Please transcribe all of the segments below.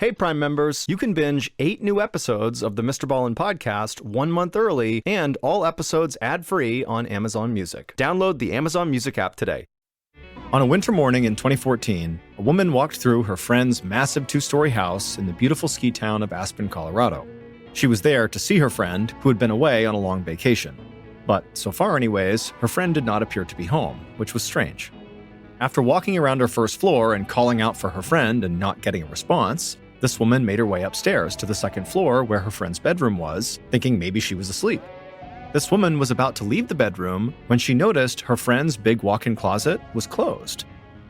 Hey, Prime members, you can binge 8 new episodes of the MrBallen podcast 1 month early and all episodes ad-free on Amazon Music. Download the Amazon Music app today. On a winter morning in 2014, a woman walked through her friend's massive 2-story house in the beautiful ski town of Aspen, Colorado. She was there to see her friend, who had been away on a long vacation. But so far anyways, her friend did not appear to be home, which was strange. After walking around her first floor and calling out for her friend and not getting a response, this woman made her way upstairs to the second floor where her friend's bedroom was, thinking maybe she was asleep. This woman was about to leave the bedroom when she noticed her friend's big walk-in closet was closed.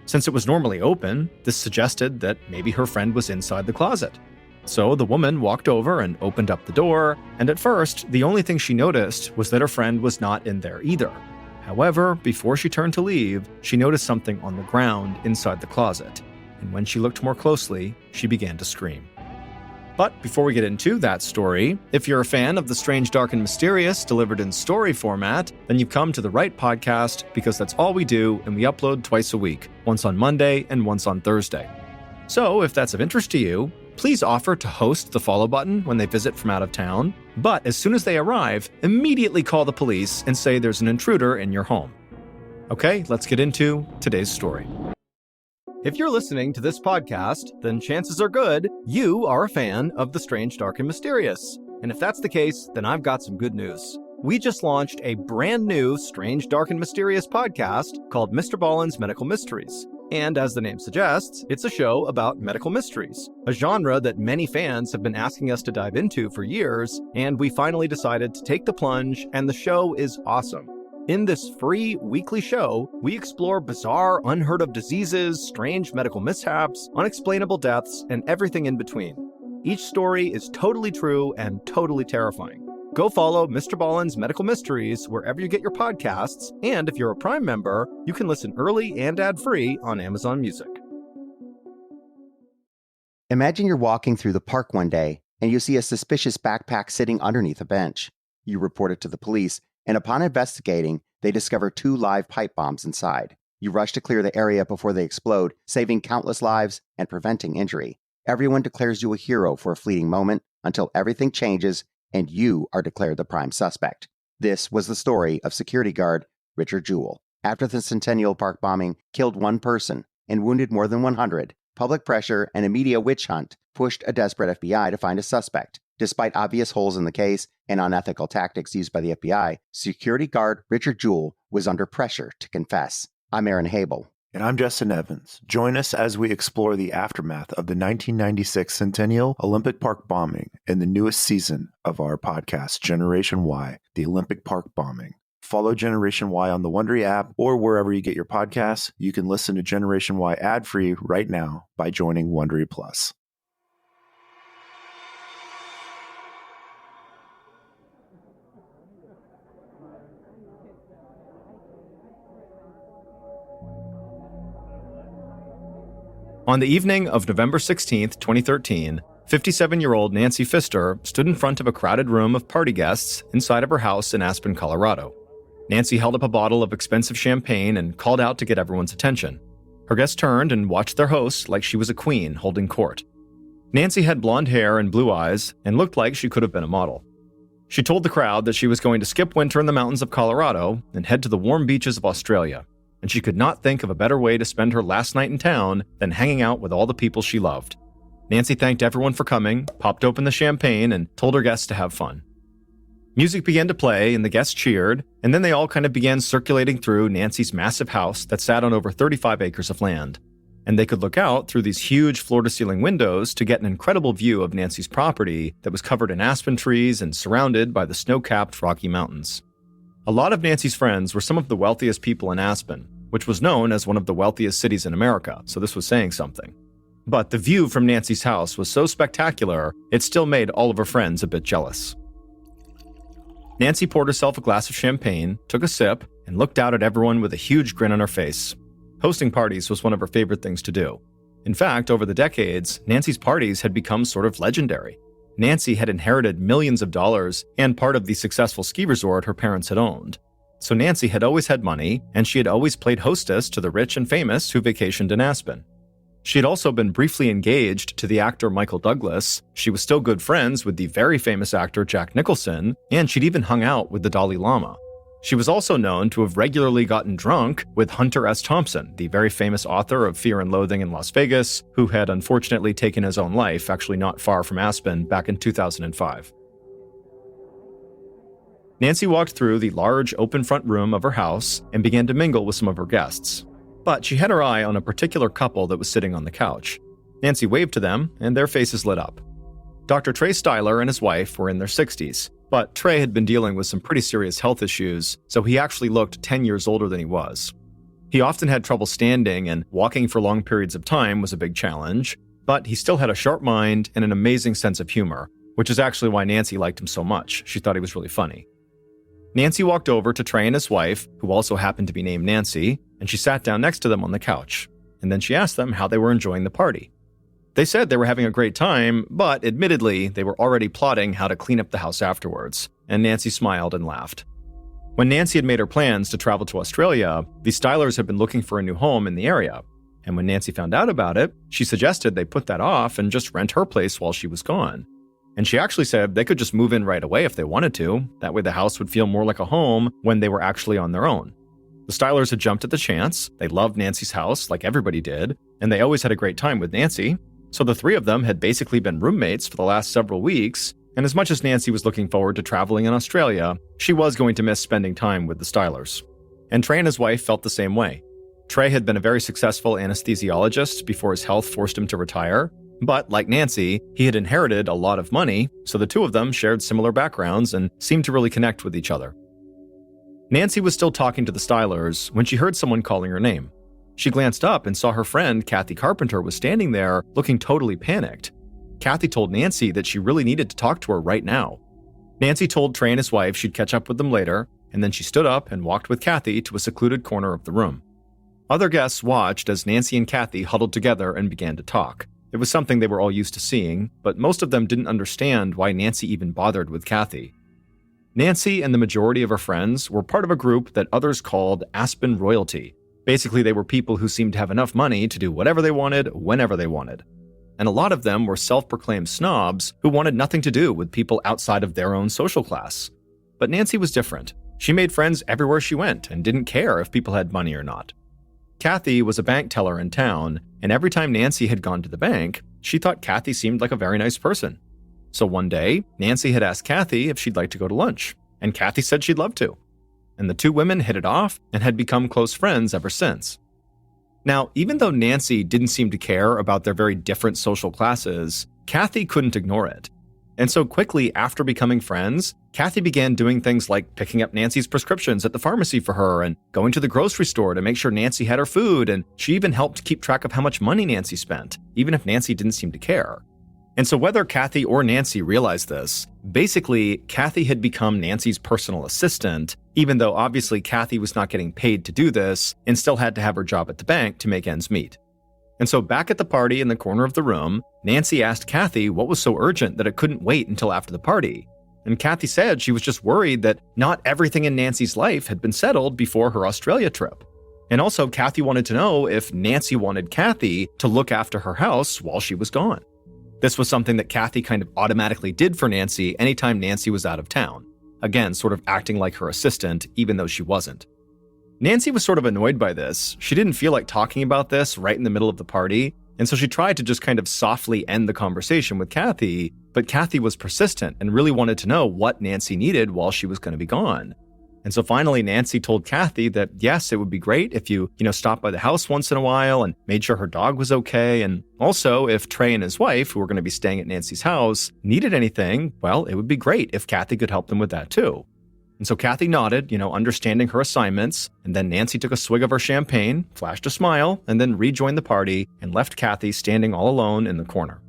Since it was normally open, this suggested that maybe her friend was inside the closet. So the woman walked over and opened up the door, and at first, the only thing she noticed was that her friend was not in there either. However, before she turned to leave, she noticed something on the ground inside the closet. And when she looked more closely, she began to scream. But before we get into that story, if you're a fan of the strange, dark, and mysterious delivered in story format, then you've come to the right podcast because that's all we do, and we upload twice a week, once on Monday and once on Thursday. So if that's of interest to you, please offer to host the follow button when they visit from out of town, but as soon as they arrive, immediately call the police and say there's an intruder in your home. Okay, let's get into today's story. If you're listening to this podcast, then chances are good you are a fan of the strange, dark, and mysterious. And if that's the case, then I've got some good news. We just launched a brand new strange, dark, and mysterious podcast called MrBallen's Medical Mysteries. And as the name suggests, it's a show about medical mysteries, a genre that many fans have been asking us to dive into for years, and we finally decided to take the plunge, and the show is awesome. In this free weekly show, we explore bizarre, unheard of diseases, strange medical mishaps, unexplainable deaths, and everything in between. Each story is totally true and totally terrifying. Go follow MrBallen's Medical Mysteries wherever you get your podcasts, and if you're a Prime member, you can listen early and ad-free on Amazon Music. Imagine you're walking through the park one day and you see a suspicious backpack sitting underneath a bench. You report it to the police, and upon investigating, they discover 2 live pipe bombs inside. You rush to clear the area before they explode, saving countless lives and preventing injury. Everyone declares you a hero for a fleeting moment until everything changes and you are declared the prime suspect. This was the story of security guard Richard Jewell. After the Centennial Park bombing killed 1 person and wounded more than 100, public pressure and a media witch hunt pushed a desperate FBI to find a suspect. Despite obvious holes in the case and unethical tactics used by the FBI, security guard Richard Jewell was under pressure to confess. I'm Aaron Habel. And I'm Justin Evans. Join us as we explore the aftermath of the 1996 Centennial Olympic Park bombing in the newest season of our podcast, Generation Y, the Olympic Park bombing. Follow Generation Y on the Wondery app or wherever you get your podcasts. You can listen to Generation Y ad-free right now by joining Wondery Plus. On the evening of November 16, 2013, 57-year-old Nancy Pfister stood in front of a crowded room of party guests inside of her house in Aspen, Colorado. Nancy held up a bottle of expensive champagne and called out to get everyone's attention. Her guests turned and watched their host like she was a queen holding court. Nancy had blonde hair and blue eyes and looked like she could have been a model. She told the crowd that she was going to skip winter in the mountains of Colorado and head to the warm beaches of Australia, and she could not think of a better way to spend her last night in town than hanging out with all the people she loved. Nancy thanked everyone for coming, popped open the champagne, and told her guests to have fun. Music began to play, and the guests cheered, and then they all kind of began circulating through Nancy's massive house that sat on over 35 acres of land. And they could look out through these huge floor-to-ceiling windows to get an incredible view of Nancy's property that was covered in aspen trees and surrounded by the snow-capped Rocky Mountains. A lot of Nancy's friends were some of the wealthiest people in Aspen, which was known as one of the wealthiest cities in America, so this was saying something. But the view from Nancy's house was so spectacular, it still made all of her friends a bit jealous. Nancy poured herself a glass of champagne, took a sip, and looked out at everyone with a huge grin on her face. Hosting parties was one of her favorite things to do. In fact, over the decades, Nancy's parties had become sort of legendary. Nancy had inherited millions of dollars and part of the successful ski resort her parents had owned. So Nancy had always had money, and she had always played hostess to the rich and famous who vacationed in Aspen. She had also been briefly engaged to the actor Michael Douglas, she was still good friends with the very famous actor Jack Nicholson, and she'd even hung out with the Dalai Lama. She was also known to have regularly gotten drunk with Hunter S. Thompson, the very famous author of Fear and Loathing in Las Vegas, who had unfortunately taken his own life, actually not far from Aspen, back in 2005. Nancy walked through the large open front room of her house and began to mingle with some of her guests. But she had her eye on a particular couple that was sitting on the couch. Nancy waved to them, and their faces lit up. Dr. Trey Styler and his wife were in their 60s, but Trey had been dealing with some pretty serious health issues, so he actually looked 10 years older than he was. He often had trouble standing, and walking for long periods of time was a big challenge, but he still had a sharp mind and an amazing sense of humor, which is actually why Nancy liked him so much. She thought he was really funny. Nancy walked over to Trey and his wife, who also happened to be named Nancy, and she sat down next to them on the couch. And then she asked them how they were enjoying the party. They said they were having a great time, but admittedly, they were already plotting how to clean up the house afterwards, and Nancy smiled and laughed. When Nancy had made her plans to travel to Australia, the Stylers had been looking for a new home in the area, and when Nancy found out about it, she suggested they put that off and just rent her place while she was gone. And she actually said they could just move in right away if they wanted to. That way the house would feel more like a home when they were actually on their own. The Stylers had jumped at the chance. They loved Nancy's house, like everybody did, and they always had a great time with Nancy. So the three of them had basically been roommates for the last several weeks, and as much as Nancy was looking forward to traveling in Australia, she was going to miss spending time with the Stylers. And Trey and his wife felt the same way. Trey had been a very successful anesthesiologist before his health forced him to retire, but like Nancy, he had inherited a lot of money, so the two of them shared similar backgrounds and seemed to really connect with each other. Nancy was still talking to the Stylers when she heard someone calling her name. She glanced up and saw her friend Kathy Carpenter was standing there looking totally panicked. Kathy told Nancy that she really needed to talk to her right now. Nancy told Trey and his wife she'd catch up with them later, and then she stood up and walked with Kathy to a secluded corner of the room. Other guests watched as Nancy and Kathy huddled together and began to talk. It was something they were all used to seeing, but most of them didn't understand why Nancy even bothered with Kathy. Nancy and the majority of her friends were part of a group that others called Aspen royalty. Basically, they were people who seemed to have enough money to do whatever they wanted, whenever they wanted. And a lot of them were self-proclaimed snobs who wanted nothing to do with people outside of their own social class. But Nancy was different. She made friends everywhere she went and didn't care if people had money or not. Kathy was a bank teller in town, and every time Nancy had gone to the bank, she thought Kathy seemed like a very nice person. So one day, Nancy had asked Kathy if she'd like to go to lunch, and Kathy said she'd love to. And the two women hit it off and had become close friends ever since. Now, even though Nancy didn't seem to care about their very different social classes, Kathy couldn't ignore it. And so quickly after becoming friends, Kathy began doing things like picking up Nancy's prescriptions at the pharmacy for her and going to the grocery store to make sure Nancy had her food, and she even helped keep track of how much money Nancy spent, even if Nancy didn't seem to care. And so whether Kathy or Nancy realized this, basically, Kathy had become Nancy's personal assistant, even though obviously Kathy was not getting paid to do this and still had to have her job at the bank to make ends meet. And so back at the party in the corner of the room, Nancy asked Kathy what was so urgent that it couldn't wait until after the party. And Kathy said she was just worried that not everything in Nancy's life had been settled before her Australia trip. And also, Kathy wanted to know if Nancy wanted Kathy to look after her house while she was gone. This was something that Kathy kind of automatically did for Nancy anytime Nancy was out of town. Again, sort of acting like her assistant, even though she wasn't. Nancy was sort of annoyed by this. She didn't feel like talking about this right in the middle of the party, and so she tried to just kind of softly end the conversation with Kathy, but Kathy was persistent and really wanted to know what Nancy needed while she was going to be gone. And so finally, Nancy told Kathy that yes, it would be great if you stopped by the house once in a while and made sure her dog was okay. And also, if Trey and his wife, who were going to be staying at Nancy's house, needed anything, well, it would be great if Kathy could help them with that too. And so Kathy nodded, understanding her assignments, and then Nancy took a swig of her champagne, flashed a smile, and then rejoined the party and left Kathy standing all alone in the corner.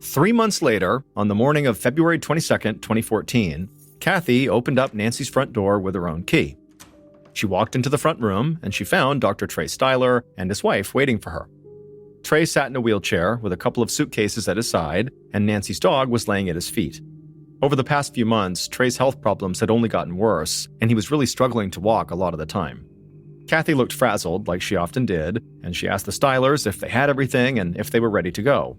Three months later, on the morning of February 22nd, 2014, Kathy opened up Nancy's front door with her own key. She walked into the front room, and she found Dr. Trey Styler and his wife waiting for her. Trey sat in a wheelchair with a couple of suitcases at his side, and Nancy's dog was laying at his feet. Over the past few months, Trey's health problems had only gotten worse, and he was really struggling to walk a lot of the time. Kathy looked frazzled, like she often did, and she asked the stylers if they had everything and if they were ready to go.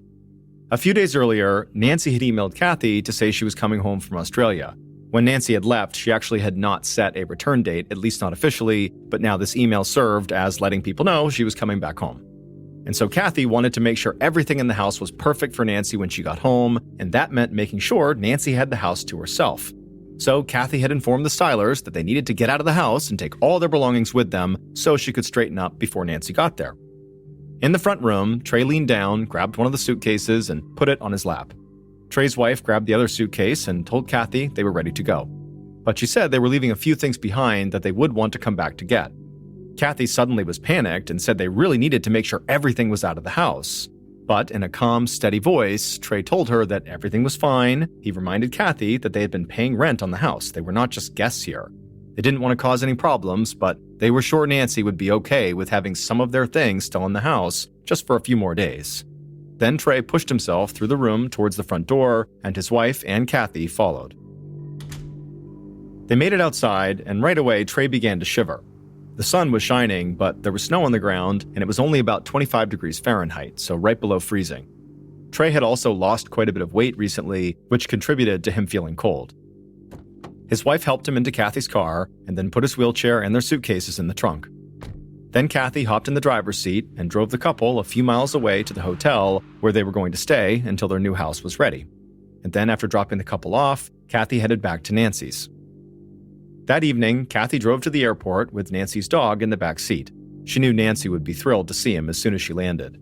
A few days earlier, Nancy had emailed Kathy to say she was coming home from Australia. When Nancy had left, she actually had not set a return date, at least not officially, but now this email served as letting people know she was coming back home. And so Kathy wanted to make sure everything in the house was perfect for Nancy when she got home, and that meant making sure Nancy had the house to herself. So Kathy had informed the stylers that they needed to get out of the house and take all their belongings with them so she could straighten up before Nancy got there. In the front room, Trey leaned down, grabbed one of the suitcases, and put it on his lap. Trey's wife grabbed the other suitcase and told Kathy they were ready to go. But she said they were leaving a few things behind that they would want to come back to get. Kathy suddenly was panicked and said they really needed to make sure everything was out of the house. But in a calm, steady voice, Trey told her that everything was fine. He reminded Kathy that they had been paying rent on the house. They were not just guests here. They didn't want to cause any problems, but they were sure Nancy would be okay with having some of their things still in the house just for a few more days. Then Trey pushed himself through the room towards the front door, and his wife and Kathy followed. They made it outside, and right away Trey began to shiver. The sun was shining, but there was snow on the ground, and it was only about 25 degrees Fahrenheit, so right below freezing. Trey had also lost quite a bit of weight recently, which contributed to him feeling cold. His wife helped him into Kathy's car, and then put his wheelchair and their suitcases in the trunk. Then Kathy hopped in the driver's seat and drove the couple a few miles away to the hotel where they were going to stay until their new house was ready. And then after dropping the couple off, Kathy headed back to Nancy's. That evening, Kathy drove to the airport with Nancy's dog in the back seat. She knew Nancy would be thrilled to see him as soon as she landed.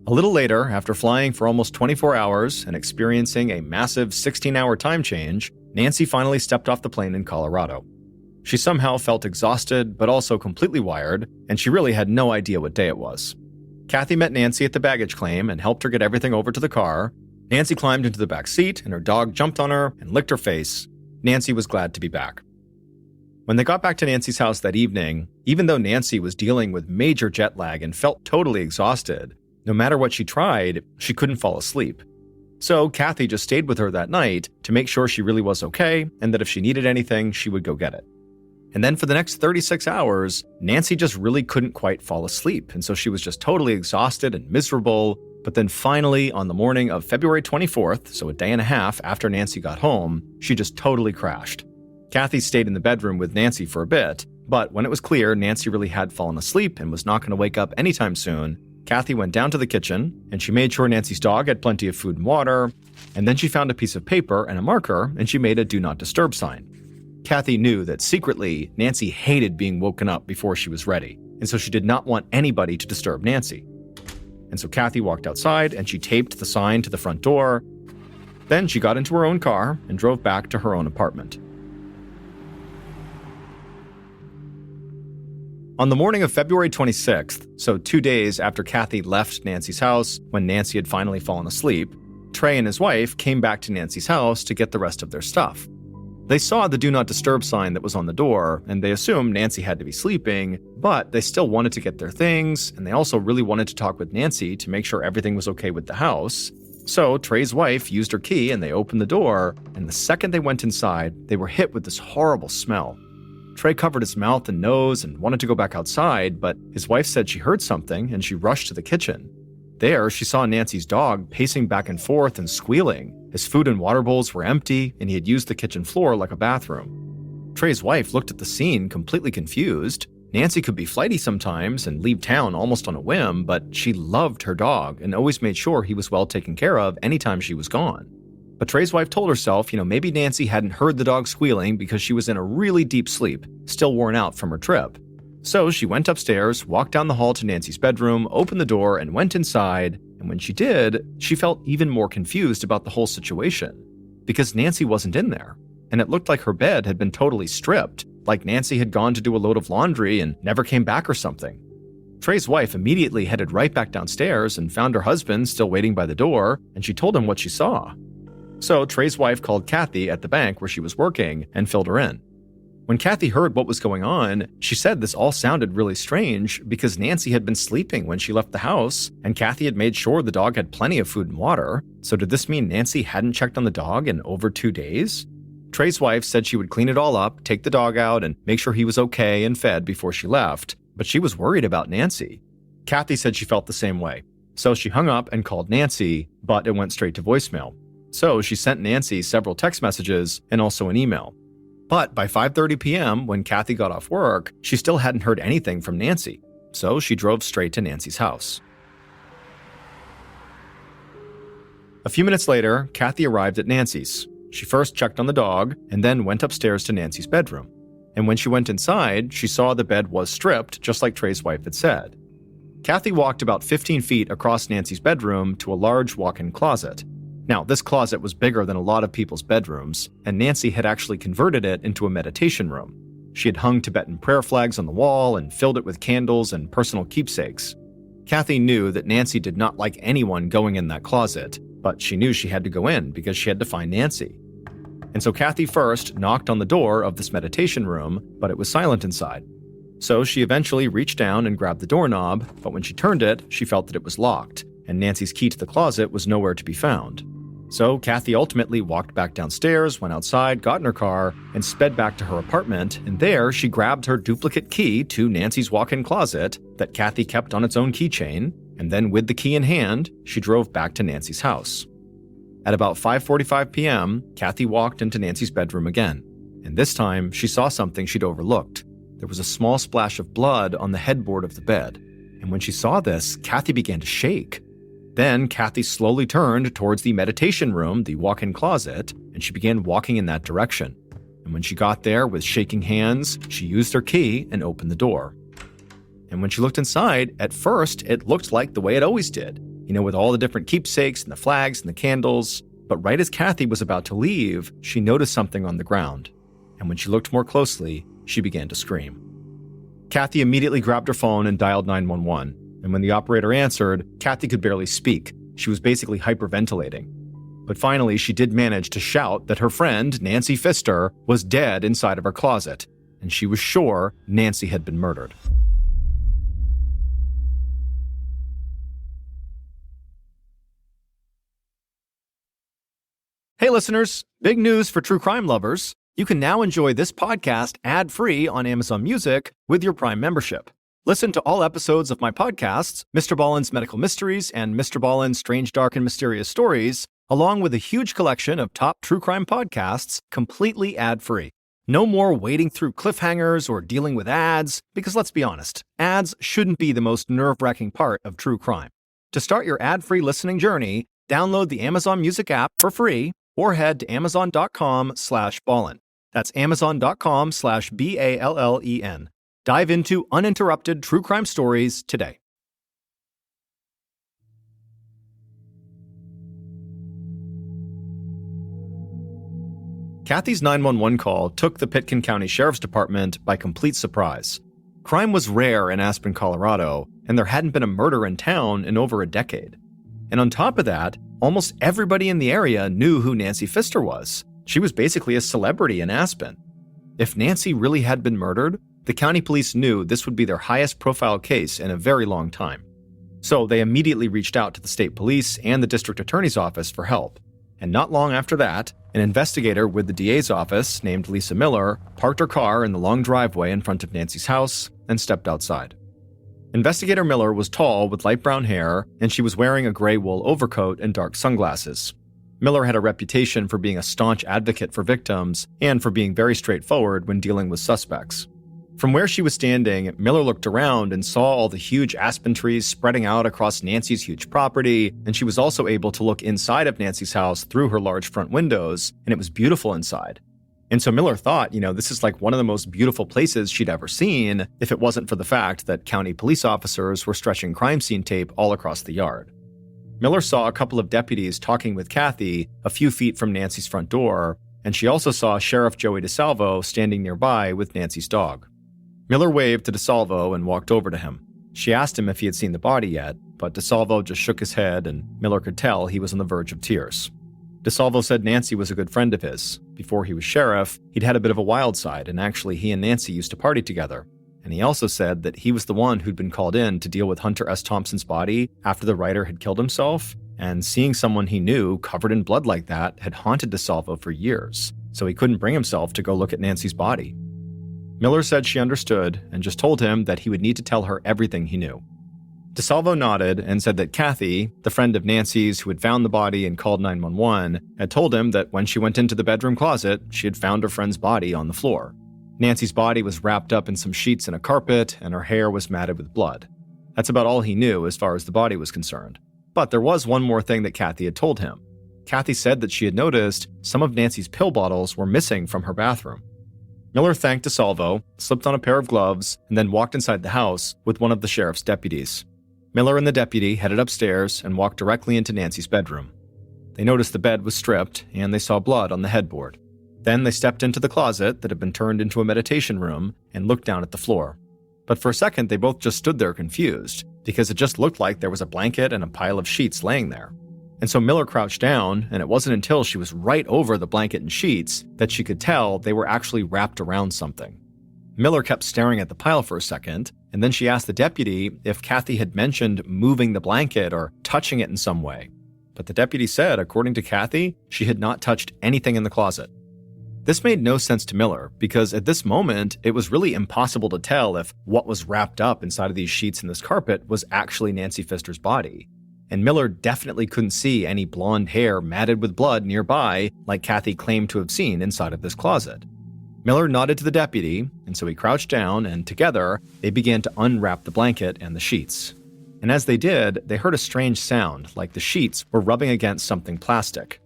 A little later, after flying for almost 24 hours and experiencing a massive 16-hour time change, Nancy finally stepped off the plane in Colorado. She somehow felt exhausted, but also completely wired, and she really had no idea what day it was. Kathy met Nancy at the baggage claim and helped her get everything over to the car. Nancy climbed into the back seat, and her dog jumped on her and licked her face. Nancy was glad to be back. When they got back to Nancy's house that evening, even though Nancy was dealing with major jet lag and felt totally exhausted, no matter what she tried, she couldn't fall asleep. So Kathy just stayed with her that night to make sure she really was okay and that if she needed anything, she would go get it. And then for the next 36 hours, Nancy just really couldn't quite fall asleep, and so she was just totally exhausted and miserable. But then finally, on the morning of February 24th, so a day and a half after Nancy got home, she just totally crashed. Kathy stayed in the bedroom with Nancy for a bit, but when it was clear Nancy really had fallen asleep and was not going to wake up anytime soon, Kathy went down to the kitchen, and she made sure Nancy's dog had plenty of food and water, and then she found a piece of paper and a marker, and she made a do not disturb sign. Kathy knew that secretly, Nancy hated being woken up before she was ready, and so she did not want anybody to disturb Nancy. And so Kathy walked outside, and she taped the sign to the front door. Then she got into her own car and drove back to her own apartment. On the morning of February 26th, so 2 days after Kathy left Nancy's house when Nancy had finally fallen asleep, Trey and his wife came back to Nancy's house to get the rest of their stuff. They saw the do not disturb sign that was on the door, and they assumed Nancy had to be sleeping, but they still wanted to get their things, and they also really wanted to talk with Nancy to make sure everything was okay with the house. So Trey's wife used her key and they opened the door, and the second they went inside, they were hit with this horrible smell. Trey covered his mouth and nose and wanted to go back outside, but his wife said she heard something and she rushed to the kitchen. There, she saw Nancy's dog pacing back and forth and squealing. His food and water bowls were empty, and he had used the kitchen floor like a bathroom. Trey's wife looked at the scene completely confused. Nancy could be flighty sometimes and leave town almost on a whim, but she loved her dog and always made sure he was well taken care of anytime she was gone. But Trey's wife told herself, maybe Nancy hadn't heard the dog squealing because she was in a really deep sleep, still worn out from her trip. So she went upstairs, walked down the hall to Nancy's bedroom, opened the door, and went inside. And when she did, she felt even more confused about the whole situation. Because Nancy wasn't in there. And it looked like her bed had been totally stripped, like Nancy had gone to do a load of laundry and never came back or something. Trey's wife immediately headed right back downstairs and found her husband still waiting by the door, and she told him what she saw. So Trey's wife called Kathy at the bank where she was working and filled her in. When Kathy heard what was going on, she said this all sounded really strange because Nancy had been sleeping when she left the house, and Kathy had made sure the dog had plenty of food and water. So did this mean Nancy hadn't checked on the dog in over 2 days? Trey's wife said she would clean it all up, take the dog out, and make sure he was okay and fed before she left, but she was worried about Nancy. Kathy said she felt the same way. So she hung up and called Nancy, but it went straight to voicemail. So she sent Nancy several text messages and also an email. But by 5:30 p.m., when Kathy got off work, she still hadn't heard anything from Nancy. So she drove straight to Nancy's house. A few minutes later, Kathy arrived at Nancy's. She first checked on the dog and then went upstairs to Nancy's bedroom. And when she went inside, she saw the bed was stripped, just like Trey's wife had said. Kathy walked about 15 feet across Nancy's bedroom to a large walk-in closet. Now, this closet was bigger than a lot of people's bedrooms, and Nancy had actually converted it into a meditation room. She had hung Tibetan prayer flags on the wall and filled it with candles and personal keepsakes. Kathy knew that Nancy did not like anyone going in that closet, but she knew she had to go in because she had to find Nancy. And so Kathy first knocked on the door of this meditation room, but it was silent inside. So she eventually reached down and grabbed the doorknob, but when she turned it, she felt that it was locked, and Nancy's key to the closet was nowhere to be found. So Kathy ultimately walked back downstairs, went outside, got in her car, and sped back to her apartment, and there she grabbed her duplicate key to Nancy's walk-in closet that Kathy kept on its own keychain, and then with the key in hand, she drove back to Nancy's house. At about 5:45 p.m., Kathy walked into Nancy's bedroom again, and this time she saw something she'd overlooked. There was a small splash of blood on the headboard of the bed, and when she saw this, Kathy began to shake. Then Kathy slowly turned towards the meditation room, the walk-in closet, and she began walking in that direction. And when she got there with shaking hands, she used her key and opened the door. And when she looked inside, at first, it looked like the way it always did, with all the different keepsakes and the flags and the candles. But right as Kathy was about to leave, she noticed something on the ground. And when she looked more closely, she began to scream. Kathy immediately grabbed her phone and dialed 911. And when the operator answered, Kathy could barely speak. She was basically hyperventilating. But finally, she did manage to shout that her friend, Nancy Pfister, was dead inside of her closet, and she was sure Nancy had been murdered. Hey listeners, big news for true crime lovers. You can now enjoy this podcast ad-free on Amazon Music with your Prime membership. Listen to all episodes of my podcasts, MrBallen's Medical Mysteries and MrBallen's Strange, Dark, and Mysterious Stories, along with a huge collection of top true crime podcasts, completely ad-free. No more wading through cliffhangers or dealing with ads, because let's be honest, ads shouldn't be the most nerve-wracking part of true crime. To start your ad-free listening journey, download the Amazon Music app for free or head to amazon.com/ballen. That's amazon.com/BALLEN. Dive into uninterrupted true crime stories today. Kathy's 911 call took the Pitkin County Sheriff's Department by complete surprise. Crime was rare in Aspen, Colorado, and there hadn't been a murder in town in over a decade. And on top of that, almost everybody in the area knew who Nancy Pfister was. She was basically a celebrity in Aspen. If Nancy really had been murdered, the county police knew this would be their highest profile case in a very long time. So they immediately reached out to the state police and the district attorney's office for help. And not long after that, an investigator with the DA's office named Lisa Miller parked her car in the long driveway in front of Nancy's house and stepped outside. Investigator Miller was tall with light brown hair, and she was wearing a gray wool overcoat and dark sunglasses. Miller had a reputation for being a staunch advocate for victims and for being very straightforward when dealing with suspects. From where she was standing, Miller looked around and saw all the huge aspen trees spreading out across Nancy's huge property, and she was also able to look inside of Nancy's house through her large front windows, and it was beautiful inside. And so Miller thought, this is like one of the most beautiful places she'd ever seen, if it wasn't for the fact that county police officers were stretching crime scene tape all across the yard. Miller saw a couple of deputies talking with Kathy a few feet from Nancy's front door, and she also saw Sheriff Joey DeSalvo standing nearby with Nancy's dog. Miller waved to DeSalvo and walked over to him. She asked him if he had seen the body yet, but DeSalvo just shook his head, and Miller could tell he was on the verge of tears. DeSalvo said Nancy was a good friend of his. Before he was sheriff, he'd had a bit of a wild side, and actually he and Nancy used to party together. And he also said that he was the one who'd been called in to deal with Hunter S. Thompson's body after the writer had killed himself, and seeing someone he knew covered in blood like that had haunted DeSalvo for years, so he couldn't bring himself to go look at Nancy's body. Miller said she understood and just told him that he would need to tell her everything he knew. DeSalvo nodded and said that Kathy, the friend of Nancy's who had found the body and called 911, had told him that when she went into the bedroom closet, she had found her friend's body on the floor. Nancy's body was wrapped up in some sheets and a carpet, and her hair was matted with blood. That's about all he knew as far as the body was concerned. But there was one more thing that Kathy had told him. Kathy said that she had noticed some of Nancy's pill bottles were missing from her bathroom. Miller thanked DeSalvo, slipped on a pair of gloves, and then walked inside the house with one of the sheriff's deputies. Miller and the deputy headed upstairs and walked directly into Nancy's bedroom. They noticed the bed was stripped, and they saw blood on the headboard. Then they stepped into the closet that had been turned into a meditation room and looked down at the floor. But for a second, they both just stood there confused, because it just looked like there was a blanket and a pile of sheets laying there. And so Miller crouched down, and it wasn't until she was right over the blanket and sheets that she could tell they were actually wrapped around something. Miller kept staring at the pile for a second, and then she asked the deputy if Kathy had mentioned moving the blanket or touching it in some way. But the deputy said, according to Kathy, she had not touched anything in the closet. This made no sense to Miller, because at this moment, it was really impossible to tell if what was wrapped up inside of these sheets and this carpet was actually Nancy Pfister's body. And Miller definitely couldn't see any blonde hair matted with blood nearby like Kathy claimed to have seen inside of this closet. Miller nodded to the deputy, and so he crouched down, and together, they began to unwrap the blanket and the sheets. And as they did, they heard a strange sound, like the sheets were rubbing against something plastic.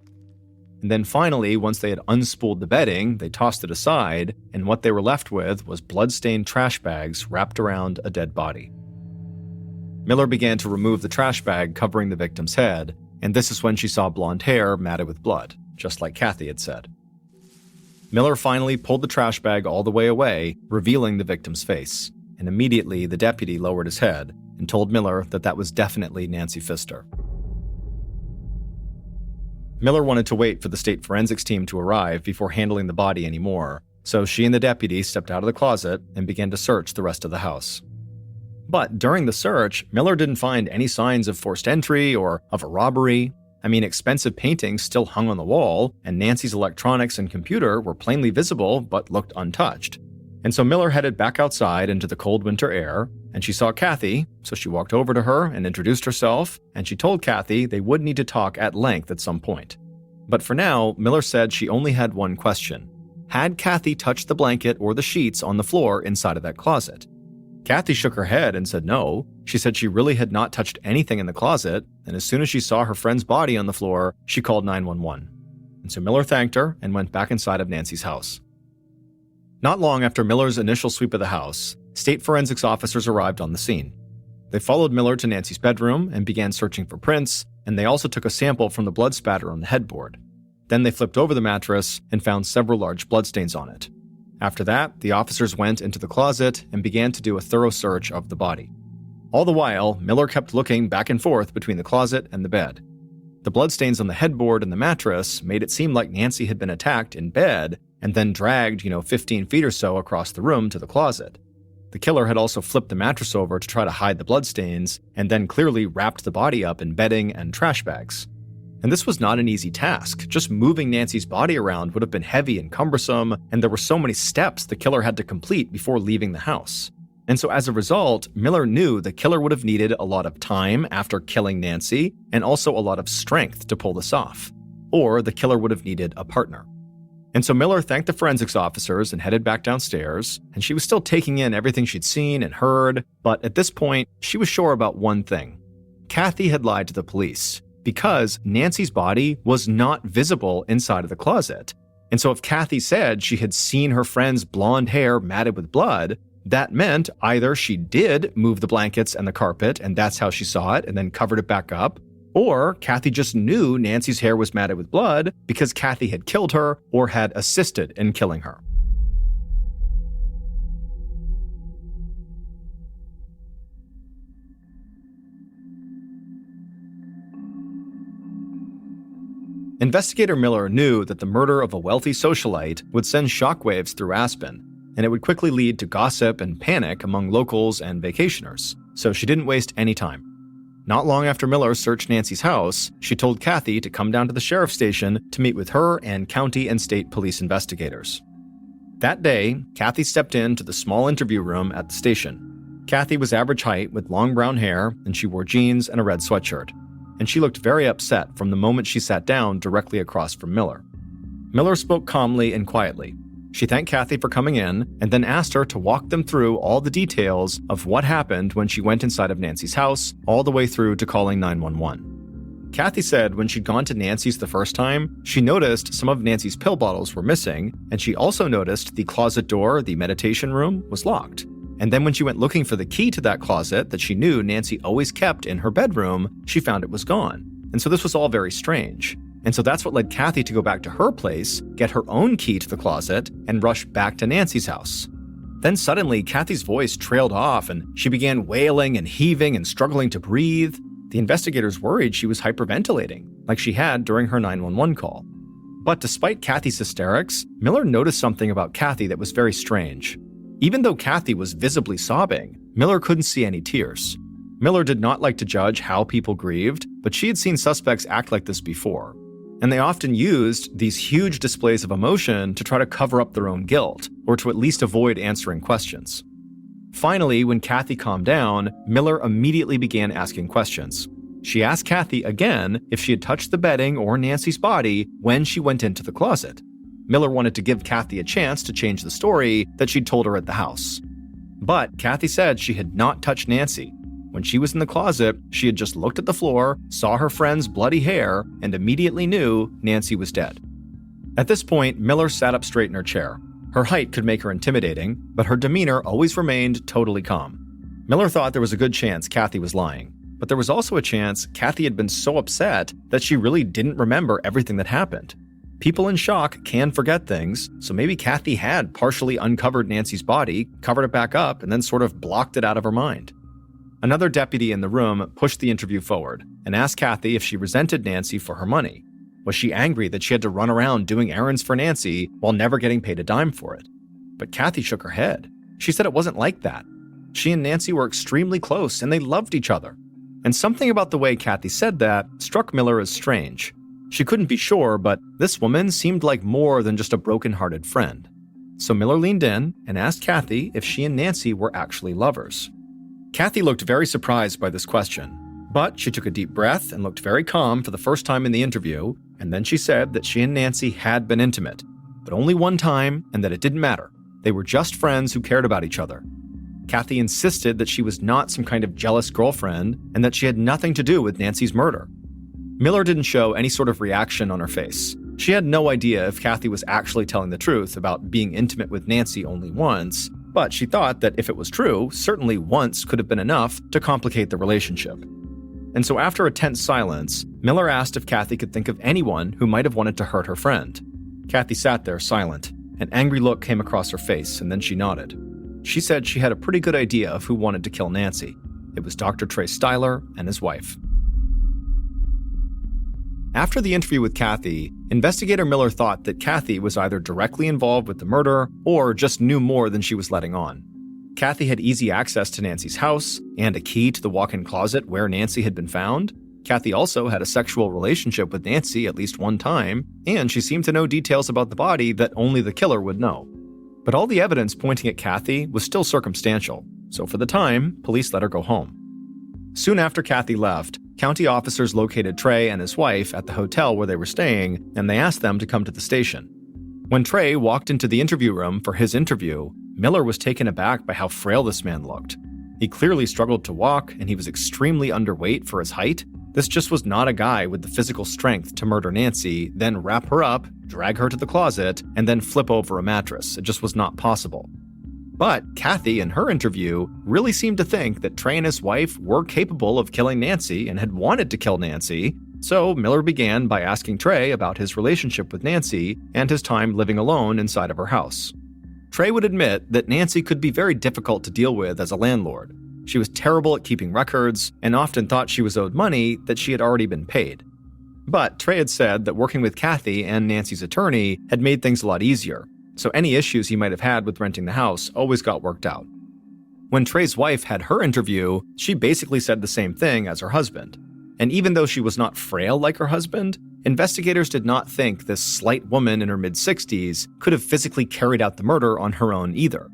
And then finally, once they had unspooled the bedding, they tossed it aside, and what they were left with was blood-stained trash bags wrapped around a dead body. Miller began to remove the trash bag covering the victim's head, and this is when she saw blonde hair matted with blood, just like Kathy had said. Miller finally pulled the trash bag all the way away, revealing the victim's face, and immediately the deputy lowered his head and told Miller that that was definitely Nancy Pfister. Miller wanted to wait for the state forensics team to arrive before handling the body anymore, so she and the deputy stepped out of the closet and began to search the rest of the house. But during the search, Miller didn't find any signs of forced entry or of a robbery. Expensive paintings still hung on the wall, and Nancy's electronics and computer were plainly visible but looked untouched. And so Miller headed back outside into the cold winter air, and she saw Kathy, so she walked over to her and introduced herself, and she told Kathy they would need to talk at length at some point. But for now, Miller said she only had one question. Had Kathy touched the blanket or the sheets on the floor inside of that closet? Kathy shook her head and said no. She said she really had not touched anything in the closet, and as soon as she saw her friend's body on the floor, she called 911. And so Miller thanked her and went back inside of Nancy's house. Not long after Miller's initial sweep of the house, state forensics officers arrived on the scene. They followed Miller to Nancy's bedroom and began searching for prints, and they also took a sample from the blood spatter on the headboard. Then they flipped over the mattress and found several large bloodstains on it. After that, the officers went into the closet and began to do a thorough search of the body. All the while, Miller kept looking back and forth between the closet and the bed. The bloodstains on the headboard and the mattress made it seem like Nancy had been attacked in bed and then dragged, 15 feet or so across the room to the closet. The killer had also flipped the mattress over to try to hide the bloodstains and then clearly wrapped the body up in bedding and trash bags. And this was not an easy task. Just moving Nancy's body around would have been heavy and cumbersome, and there were so many steps the killer had to complete before leaving the house. And so as a result, Miller knew the killer would have needed a lot of time after killing Nancy, and also a lot of strength to pull this off. Or the killer would have needed a partner. And so Miller thanked the forensics officers and headed back downstairs, and she was still taking in everything she'd seen and heard, but at this point, she was sure about one thing. Kathy had lied to the police, because Nancy's body was not visible inside of the closet. And so if Kathy said she had seen her friend's blonde hair matted with blood, that meant either she did move the blankets and the carpet, and that's how she saw it, and then covered it back up, or Kathy just knew Nancy's hair was matted with blood because Kathy had killed her or had assisted in killing her. Investigator Miller knew that the murder of a wealthy socialite would send shockwaves through Aspen, and it would quickly lead to gossip and panic among locals and vacationers, so she didn't waste any time. Not long after Miller searched Nancy's house, she told Kathy to come down to the sheriff's station to meet with her and county and state police investigators. That day, Kathy stepped into the small interview room at the station. Kathy was average height with long brown hair, and she wore jeans and a red sweatshirt. And she looked very upset from the moment she sat down directly across from Miller. Miller spoke calmly and quietly. She thanked Kathy for coming in and then asked her to walk them through all the details of what happened when she went inside of Nancy's house, all the way through to calling 911. Kathy said when she'd gone to Nancy's the first time, she noticed some of Nancy's pill bottles were missing, and she also noticed the closet door, the meditation room, was locked. And then when she went looking for the key to that closet that she knew Nancy always kept in her bedroom, she found it was gone. And so this was all very strange. And so that's what led Kathy to go back to her place, get her own key to the closet, and rush back to Nancy's house. Then suddenly, Kathy's voice trailed off and she began wailing and heaving and struggling to breathe. The investigators worried she was hyperventilating, like she had during her 911 call. But despite Kathy's hysterics, Miller noticed something about Kathy that was very strange. Even though Kathy was visibly sobbing, Miller couldn't see any tears. Miller did not like to judge how people grieved, but she had seen suspects act like this before. And they often used these huge displays of emotion to try to cover up their own guilt, or to at least avoid answering questions. Finally, when Kathy calmed down, Miller immediately began asking questions. She asked Kathy again if she had touched the bedding or Nancy's body when she went into the closet. Miller wanted to give Kathy a chance to change the story that she'd told her at the house. But Kathy said she had not touched Nancy. When she was in the closet, she had just looked at the floor, saw her friend's bloody hair, and immediately knew Nancy was dead. At this point, Miller sat up straight in her chair. Her height could make her intimidating, but her demeanor always remained totally calm. Miller thought there was a good chance Kathy was lying, but there was also a chance Kathy had been so upset that she really didn't remember everything that happened. People in shock can forget things, so maybe Kathy had partially uncovered Nancy's body, covered it back up, and then sort of blocked it out of her mind. Another deputy in the room pushed the interview forward and asked Kathy if she resented Nancy for her money. Was she angry that she had to run around doing errands for Nancy while never getting paid a dime for it? But Kathy shook her head. She said it wasn't like that. She and Nancy were extremely close and they loved each other. And something about the way Kathy said that struck Miller as strange. She couldn't be sure, but this woman seemed like more than just a broken-hearted friend. So Miller leaned in and asked Kathy if she and Nancy were actually lovers. Kathy looked very surprised by this question, but she took a deep breath and looked very calm for the first time in the interview, and then she said that she and Nancy had been intimate, but only one time, and that it didn't matter. They were just friends who cared about each other. Kathy insisted that she was not some kind of jealous girlfriend and that she had nothing to do with Nancy's murder. Miller didn't show any sort of reaction on her face. She had no idea if Kathy was actually telling the truth about being intimate with Nancy only once, but she thought that if it was true, certainly once could have been enough to complicate the relationship. And so after a tense silence, Miller asked if Kathy could think of anyone who might have wanted to hurt her friend. Kathy sat there silent. An angry look came across her face, and then she nodded. She said she had a pretty good idea of who wanted to kill Nancy. It was Dr. Trey Styler and his wife. After the interview with Kathy, investigator Miller thought that Kathy was either directly involved with the murder or just knew more than she was letting on. Kathy had easy access to Nancy's house and a key to the walk-in closet where Nancy had been found. Kathy also had a sexual relationship with Nancy at least one time, and she seemed to know details about the body that only the killer would know. But all the evidence pointing at Kathy was still circumstantial, so for the time, police let her go home. Soon after Kathy left, county officers located Trey and his wife at the hotel where they were staying, and they asked them to come to the station. When Trey walked into the interview room for his interview, Miller was taken aback by how frail this man looked. He clearly struggled to walk, and he was extremely underweight for his height. This just was not a guy with the physical strength to murder Nancy, then wrap her up, drag her to the closet, and then flip over a mattress. It just was not possible. But Kathy, in her interview, really seemed to think that Trey and his wife were capable of killing Nancy and had wanted to kill Nancy, so Miller began by asking Trey about his relationship with Nancy and his time living alone inside of her house. Trey would admit that Nancy could be very difficult to deal with as a landlord. She was terrible at keeping records and often thought she was owed money that she had already been paid. But Trey had said that working with Kathy and Nancy's attorney had made things a lot easier, so any issues he might have had with renting the house always got worked out. When Trey's wife had her interview, she basically said the same thing as her husband. And even though she was not frail like her husband, investigators did not think this slight woman in her mid-60s could have physically carried out the murder on her own either.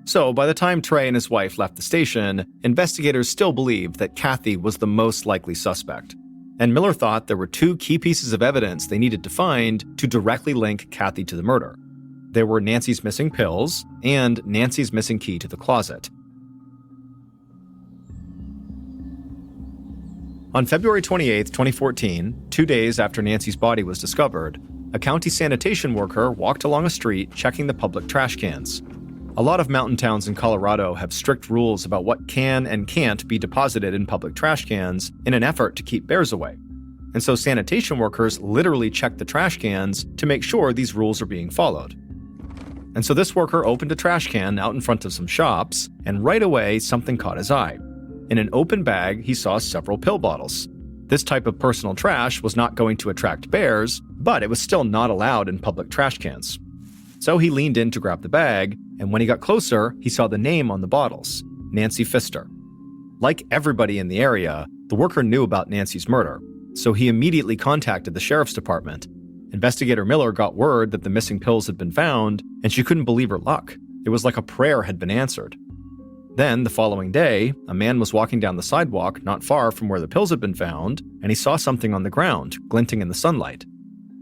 So by the time Trey and his wife left the station, investigators still believed that Kathy was the most likely suspect. And Miller thought there were two key pieces of evidence they needed to find to directly link Kathy to the murder. There were Nancy's missing pills and Nancy's missing key to the closet. On February 28, 2014, 2 days after Nancy's body was discovered, a county sanitation worker walked along a street checking the public trash cans. A lot of mountain towns in Colorado have strict rules about what can and can't be deposited in public trash cans in an effort to keep bears away. And so sanitation workers literally check the trash cans to make sure these rules are being followed. And so this worker opened a trash can out in front of some shops, and right away something caught his eye. In an open bag, he saw several pill bottles. This type of personal trash was not going to attract bears, but it was still not allowed in public trash cans. So he leaned in to grab the bag, and when he got closer, he saw the name on the bottles, Nancy Pfister. Like everybody in the area, the worker knew about Nancy's murder, so he immediately contacted the sheriff's department. Investigator Miller got word that the missing pills had been found, and she couldn't believe her luck. It was like a prayer had been answered. Then, the following day, a man was walking down the sidewalk not far from where the pills had been found, and he saw something on the ground, glinting in the sunlight.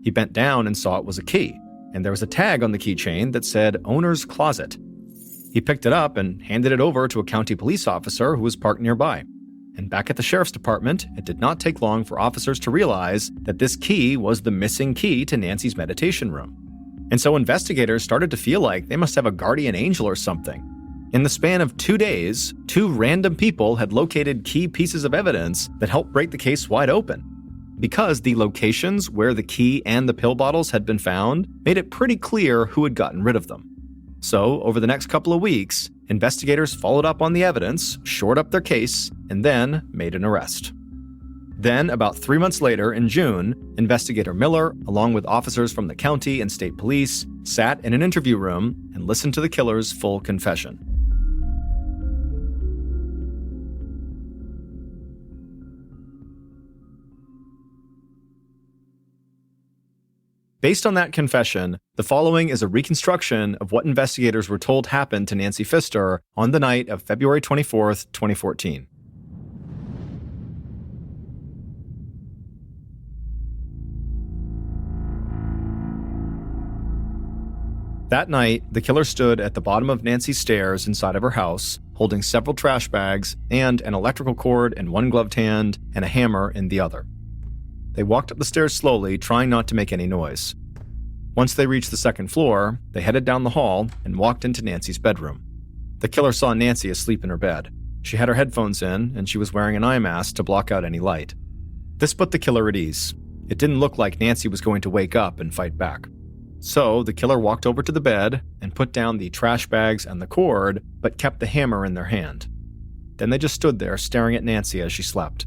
He bent down and saw it was a key, and there was a tag on the keychain that said Owner's Closet. He picked it up and handed it over to a county police officer who was parked nearby. And back at the sheriff's department, it did not take long for officers to realize that this key was the missing key to Nancy's meditation room. And so investigators started to feel like they must have a guardian angel or something. In the span of 2 days, 2 random people had located key pieces of evidence that helped break the case wide open. Because the locations where the key and the pill bottles had been found made it pretty clear who had gotten rid of them. So, over the next couple of weeks, investigators followed up on the evidence, shored up their case, and then made an arrest. Then, about 3 months later, in June, Investigator Miller, along with officers from the county and state police, sat in an interview room and listened to the killer's full confession. Based on that confession, the following is a reconstruction of what investigators were told happened to Nancy Pfister on the night of February 24th, 2014. That night, the killer stood at the bottom of Nancy's stairs inside of her house, holding several trash bags and an electrical cord in one gloved hand and a hammer in the other. They walked up the stairs slowly, trying not to make any noise. Once they reached the second floor, they headed down the hall and walked into Nancy's bedroom. The killer saw Nancy asleep in her bed. She had her headphones in, and she was wearing an eye mask to block out any light. This put the killer at ease. It didn't look like Nancy was going to wake up and fight back. So the killer walked over to the bed and put down the trash bags and the cord, but kept the hammer in their hand. Then they just stood there staring at Nancy as she slept.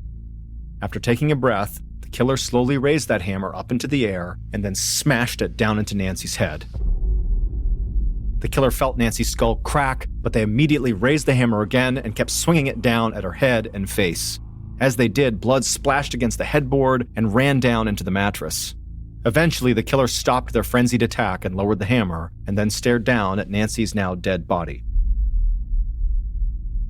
After taking a breath, the killer slowly raised that hammer up into the air and then smashed it down into Nancy's head. The killer felt Nancy's skull crack, but they immediately raised the hammer again and kept swinging it down at her head and face. As they did, blood splashed against the headboard and ran down into the mattress. Eventually, the killer stopped their frenzied attack and lowered the hammer, and then stared down at Nancy's now dead body.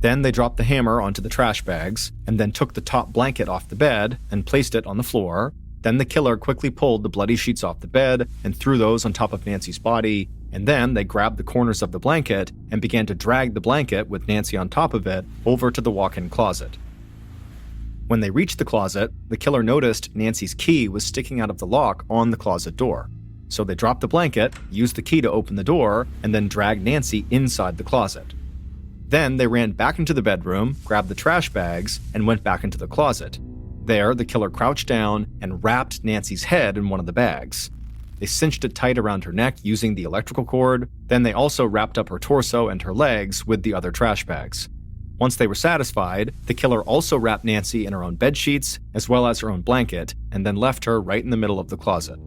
Then they dropped the hammer onto the trash bags, and then took the top blanket off the bed and placed it on the floor. Then the killer quickly pulled the bloody sheets off the bed and threw those on top of Nancy's body, and then they grabbed the corners of the blanket and began to drag the blanket with Nancy on top of it over to the walk-in closet. When they reached the closet, the killer noticed Nancy's key was sticking out of the lock on the closet door. So they dropped the blanket, used the key to open the door, and then dragged Nancy inside the closet. Then they ran back into the bedroom, grabbed the trash bags, and went back into the closet. There, the killer crouched down and wrapped Nancy's head in one of the bags. They cinched it tight around her neck using the electrical cord. Then they also wrapped up her torso and her legs with the other trash bags. Once they were satisfied, the killer also wrapped Nancy in her own bedsheets, as well as her own blanket, and then left her right in the middle of the closet.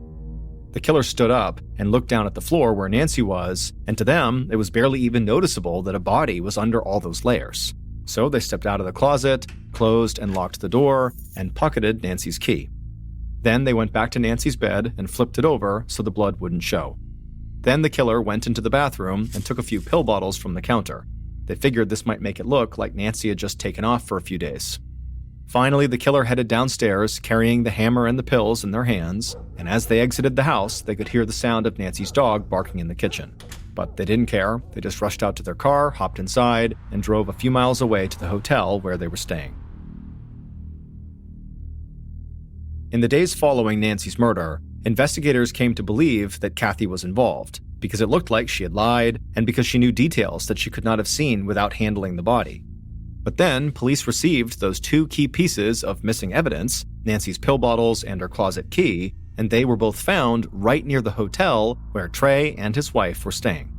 The killer stood up and looked down at the floor where Nancy was, and to them, it was barely even noticeable that a body was under all those layers. So they stepped out of the closet, closed and locked the door, and pocketed Nancy's key. Then they went back to Nancy's bed and flipped it over so the blood wouldn't show. Then the killer went into the bathroom and took a few pill bottles from the counter. They figured this might make it look like Nancy had just taken off for a few days. Finally, the killer headed downstairs, carrying the hammer and the pills in their hands, and as they exited the house, they could hear the sound of Nancy's dog barking in the kitchen. But they didn't care. They just rushed out to their car, hopped inside, and drove a few miles away to the hotel where they were staying. In the days following Nancy's murder, investigators came to believe that Kathy was involved, because it looked like she had lied, and because she knew details that she could not have seen without handling the body. But then, police received those two key pieces of missing evidence, Nancy's pill bottles and her closet key, and they were both found right near the hotel where Trey and his wife were staying.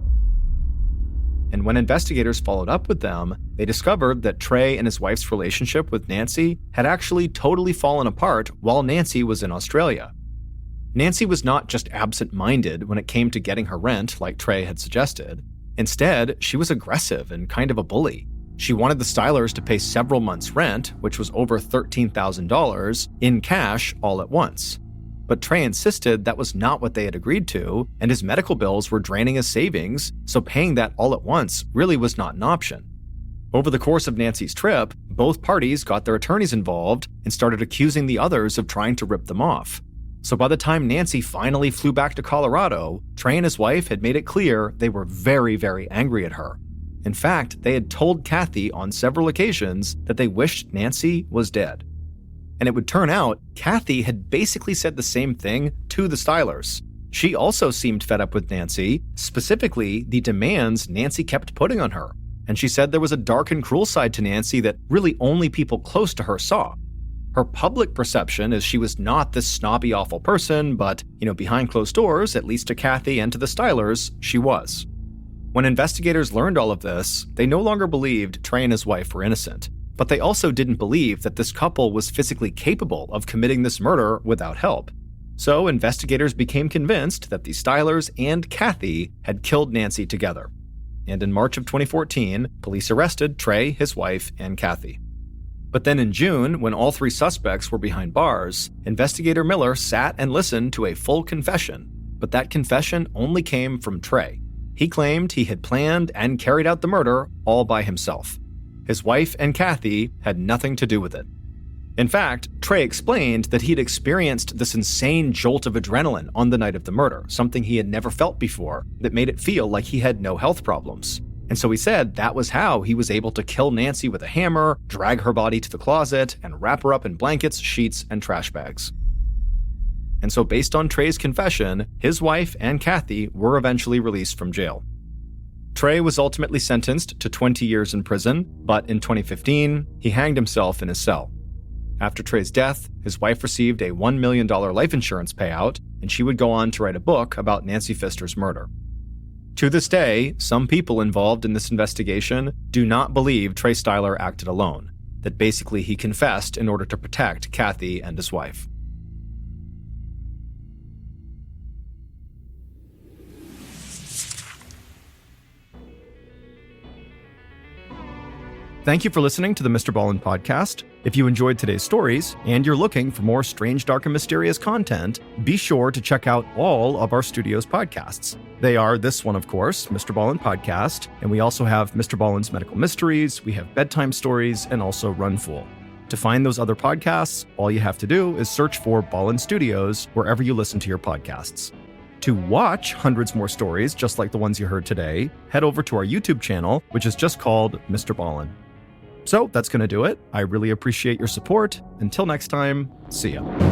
And when investigators followed up with them, they discovered that Trey and his wife's relationship with Nancy had actually totally fallen apart while Nancy was in Australia. Nancy was not just absent-minded when it came to getting her rent, like Trey had suggested. Instead, she was aggressive and kind of a bully. She wanted the Stylers to pay several months' rent, which was over $13,000, in cash all at once. But Trey insisted that was not what they had agreed to, and his medical bills were draining his savings, so paying that all at once really was not an option. Over the course of Nancy's trip, both parties got their attorneys involved and started accusing the others of trying to rip them off. So by the time Nancy finally flew back to Colorado, Trey and his wife had made it clear they were very, very angry at her. In fact, they had told Kathy on several occasions that they wished Nancy was dead. And it would turn out, Kathy had basically said the same thing to the Stylers. She also seemed fed up with Nancy, specifically the demands Nancy kept putting on her. And she said there was a dark and cruel side to Nancy that really only people close to her saw. Her public perception is she was not this snobby, awful person, but, behind closed doors, at least to Kathy and to the Stylers, she was. When investigators learned all of this, they no longer believed Trey and his wife were innocent. But they also didn't believe that this couple was physically capable of committing this murder without help. So investigators became convinced that the Stylers and Kathy had killed Nancy together. And in March of 2014, police arrested Trey, his wife, and Kathy. But then in June, when all three suspects were behind bars, investigator Miller sat and listened to a full confession. But that confession only came from Trey. He claimed he had planned and carried out the murder all by himself. His wife and Kathy had nothing to do with it. In fact, Trey explained that he'd experienced this insane jolt of adrenaline on the night of the murder, something he had never felt before, that made it feel like he had no health problems. And so he said that was how he was able to kill Nancy with a hammer, drag her body to the closet, and wrap her up in blankets, sheets, and trash bags. And so based on Trey's confession, his wife and Kathy were eventually released from jail. Trey was ultimately sentenced to 20 years in prison, but in 2015, he hanged himself in his cell. After Trey's death, his wife received a $1 million life insurance payout, and she would go on to write a book about Nancy Pfister's murder. To this day, some people involved in this investigation do not believe Trey Styler acted alone, that basically he confessed in order to protect Kathy and his wife. Thank you for listening to the MrBallen podcast. If you enjoyed today's stories and you're looking for more strange, dark, and mysterious content, be sure to check out all of our studio's podcasts. They are this one, of course, MrBallen Podcast, and we also have MrBallen's Medical Mysteries, we have Bedtime Stories, and also Run Fool. To find those other podcasts, all you have to do is search for Ballen Studios wherever you listen to your podcasts. To watch hundreds more stories just like the ones you heard today, head over to our YouTube channel, which is just called MrBallen. So that's going to do it. I really appreciate your support. Until next time, see ya.